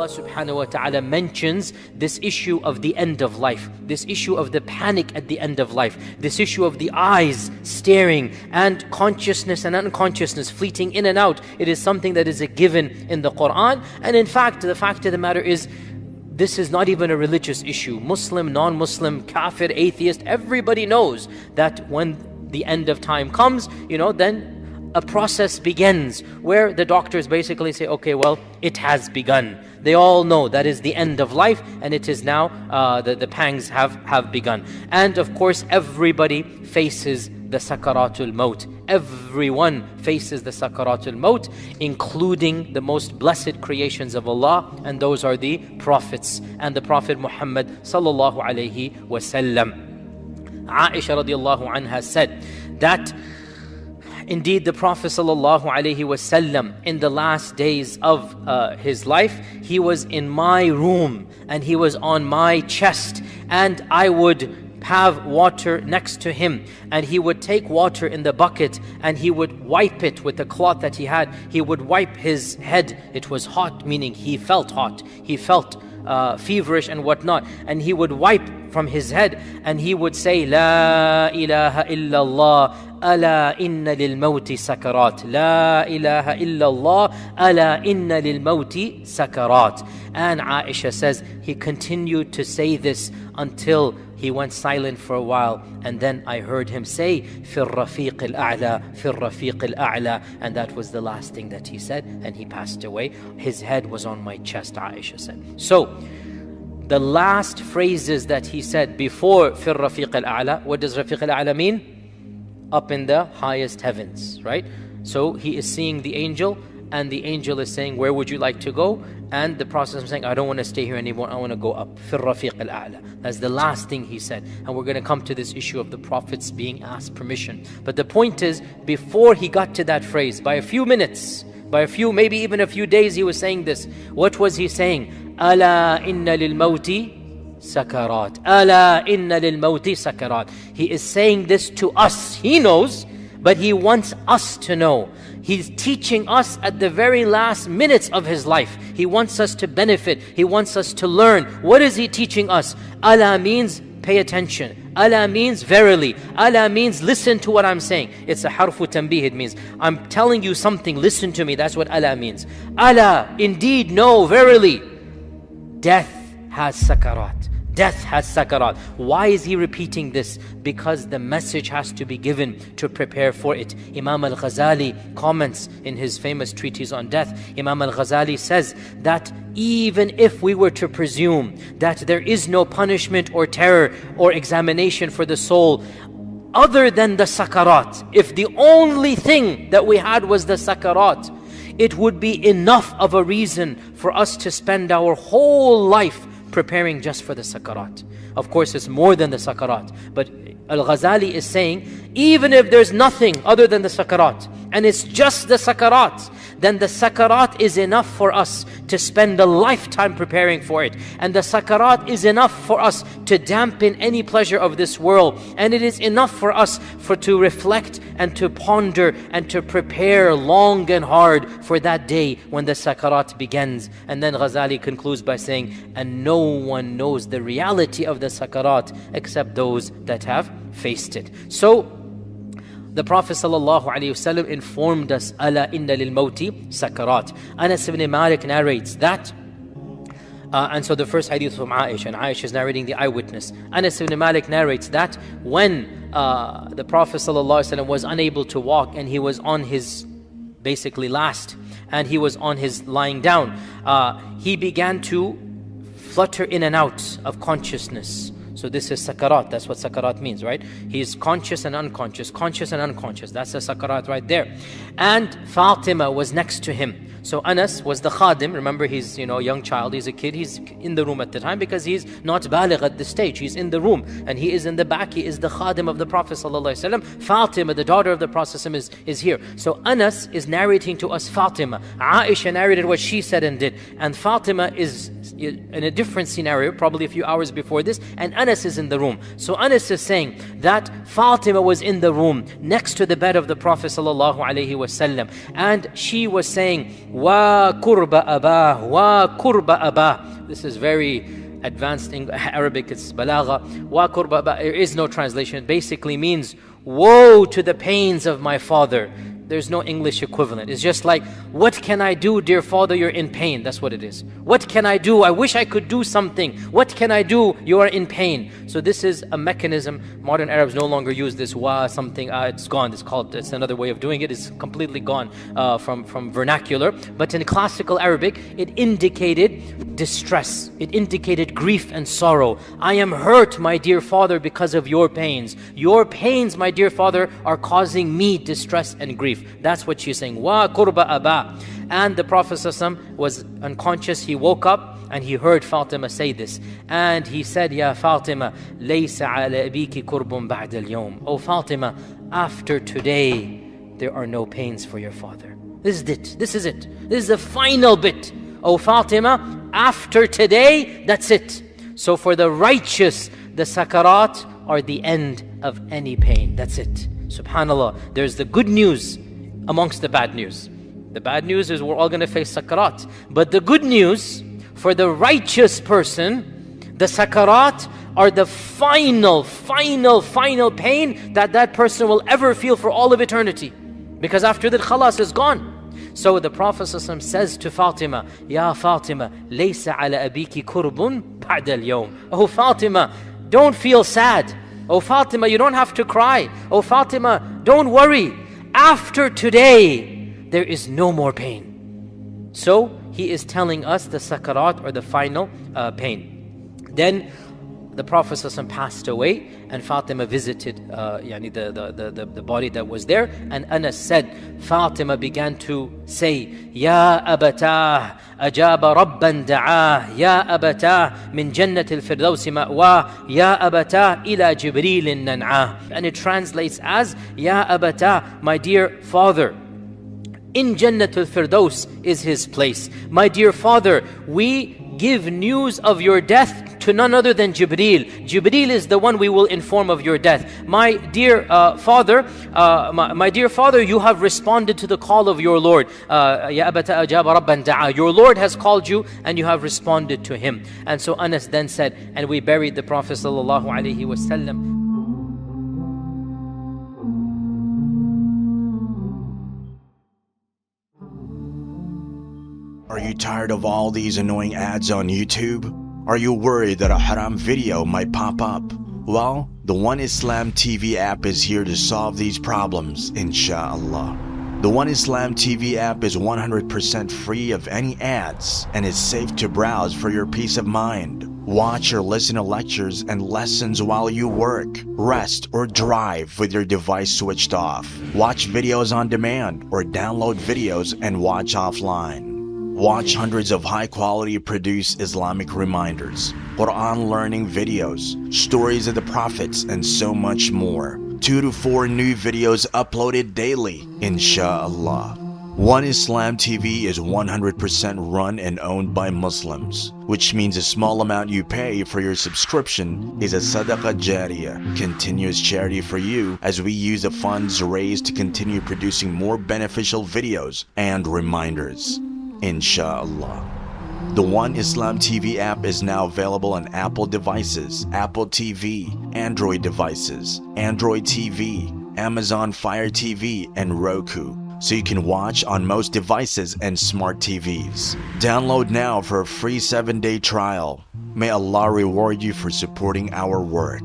Allah subhanahu wa ta'ala mentions this issue of the end of life, this issue of the panic at the end of life, this issue of the eyes staring and consciousness and unconsciousness fleeting in and out. It is something that is a given in the Quran. And in fact, the fact of the matter is, this is not even a religious issue. Muslim, non-Muslim, kafir, atheist, everybody knows that when the end of time comes, then a process begins where the doctors basically say, okay, well, it has begun. They all know that is the end of life, and it is now, the pangs have begun. And of course, everybody faces the sakaratul maut. Everyone faces the sakaratul maut, including the most blessed creations of Allah, and those are the prophets and the Prophet Muhammad sallallahu alayhi wasallam. Aisha radiallahu anha said that indeed, the Prophet ﷺ, in the last days of his life, he was in my room and he was on my chest, and I would have water next to him, and he would take water in the bucket and he would wipe it with the cloth that he had. He would wipe his head. It was hot, meaning he felt hot. He felt feverish and whatnot, and he would wipe from his head and he would say, La ilaha illallah, ala inna lil mawti sakarat. La ilaha illallah, ala inna lil mawti sakarat. And Aisha says he continued to say this until he went silent for a while, and then I heard him say, Fir Rafiq al-A'la, Fir Rafiq al-A'la, and that was the last thing that he said, and he passed away. His head was on my chest, Aisha said. So, the last phrases that he said before Fir Rafiq al-A'la, what does Rafiq al-A'la mean? Up in the highest heavens, right? So he is seeing the angel, and the angel is saying, where would you like to go? And the Prophet is saying, I don't want to stay here anymore, I want to go up. Fir Rafiq al-A'la. That's the last thing he said. And we're going to come to this issue of the Prophets being asked permission. But the point is, before he got to that phrase, by a few minutes, maybe even a few days, he was saying this. What was he saying? Ala inna lil mawti sakarat. Ala inna lil mawti sakarat. He is saying this to us. He knows, but he wants us to know. He's teaching us at the very last minutes of his life. He wants us to benefit. He wants us to learn. What is he teaching us? Ala means pay attention. Ala means verily. Ala means listen to what I'm saying. It's a harfu tanbih. It means I'm telling you something, listen to me. That's what ala means. Ala, indeed, no, verily. Death has sakarat. Death has sakarat. Why is he repeating this? Because the message has to be given to prepare for it. Imam al-Ghazali comments in his famous treatise on death. Imam al-Ghazali says that even if we were to presume that there is no punishment or terror or examination for the soul other than the sakarat, if the only thing that we had was the sakarat, it would be enough of a reason for us to spend our whole life preparing just for the sakarat. Of course, it's more than the sakarat, but Al-Ghazali is saying, even if there's nothing other than the sakarat, and it's just the sakarat, then the sakarat is enough for us to spend a lifetime preparing for it. And the sakarat is enough for us to dampen any pleasure of this world. And it is enough for us to reflect and to ponder and to prepare long and hard for that day when the sakarat begins. And then Ghazali concludes by saying, and no one knows the reality of the sakarat except those that have faced it. So, the Prophet ﷺ informed us, Ala inna lil mawti sakarat. Anas ibn Malik narrates that, and so the first hadith from Aisha, and Aisha is narrating the eyewitness. Anas ibn Malik narrates that when the Prophet ﷺ was unable to walk and he was on his basically last, and he was on his lying down, he began to flutter in and out of consciousness. So this is sakarat. That's what sakarat means, right? He is conscious and unconscious, conscious and unconscious. That's the sakarat right there. And Fatima was next to him. So Anas was the khadim. Remember, he's a young child, he's a kid, he's in the room at the time because he's not baligh at this stage. He's in the room and he is in the back. He is the khadim of the Prophet ﷺ. Fatima, the daughter of the Prophet ﷺ, is here. So Anas is narrating to us Fatima. Aisha narrated what she said and did. And Fatima is in a different scenario, probably a few hours before this, and Anas is in the room. So Anas is saying that Fatima was in the room next to the bed of the Prophet sallallahu alaihi wasallam, and she was saying, "Wa kurba abah, wa kurba abah." This is very advanced Arabic, it's balagha. Wa kurba abah. There is no translation. It basically means, woe to the pains of my father. There's no English equivalent. It's just like, what can I do, dear father, you're in pain. That's what it is. What can I do? I wish I could do something. What can I do? You are in pain. So this is a mechanism. Modern Arabs no longer use this wa something. It's gone. It's another way of doing it. It's completely gone from vernacular. But in classical Arabic, it indicated distress. It indicated grief and sorrow. I am hurt, my dear father, because of your pains. Your pains, my dear father, are causing me distress and grief. That's what she's saying. Wa kurba aba. And the Prophet ﷺ was unconscious. He woke up and he heard Fatima say this. And he said, Ya Fatima, laysa ala abiki kurbun ba'da al-yawm. Oh Fatima, after today, there are no pains for your father. This is it. This is it. This is the final bit. Oh Fatima, after today, that's it. So for the righteous, the sakarat are the end of any pain. That's it. Subhanallah. There's the good news amongst the bad news. The bad news is we're all going to face sakarat. But the good news, for the righteous person, the sakarat are the final pain that person will ever feel for all of eternity. Because after that, khalas is gone. So the Prophet ﷺ says to Fatima, Ya Fatima, laysa ala abiki kurbun ba'da al-yawm. Oh Fatima, don't feel sad. Oh Fatima, you don't have to cry. Oh Fatima, don't worry. After today, there is no more pain. So he is telling us the sakarat or the final pain. Then the Prophet ﷺ passed away, and Fatima visited the body that was there. And Anas said, Fatima began to say, Ya abatah, ajaba rabban da'ah, Ya abatah, min jannat al-firdaws ma'wah, Ya abatah, ila Jibreel nan'ah. And it translates as, Ya abatah, my dear father, in Jannat al-Firdaus is his place. My dear father, we give news of your death to none other than Jibreel. Jibreel is the one we will inform of your death. My dear father, you have responded to the call of your Lord. Ya abata ajaba rabban da'a. Your Lord has called you and you have responded to him. And so Anas then said, and we buried the Prophet sallallahu alaihi wasallam. Are you tired of all these annoying ads on YouTube? Are you worried that a haram video might pop up? Well, the One Islam TV app is here to solve these problems, inshallah. The One Islam TV app is 100% free of any ads and is safe to browse for your peace of mind. Watch or listen to lectures and lessons while you work, rest, or drive with your device switched off. Watch videos on demand or download videos and watch offline. Watch hundreds of high-quality produced Islamic reminders, Quran learning videos, stories of the prophets, and so much more. 2 to 4 new videos uploaded daily, inshallah. One Islam TV is 100% run and owned by Muslims, which means a small amount you pay for your subscription is a sadaqah jariyah, continuous charity for you, as we use the funds raised to continue producing more beneficial videos and reminders, inshallah. The One Islam TV app is now available on Apple devices, Apple TV, Android devices, Android TV, Amazon Fire TV, and Roku, so you can watch on most devices and smart TVs. Download now for a free 7-day trial. May Allah reward you for supporting our work.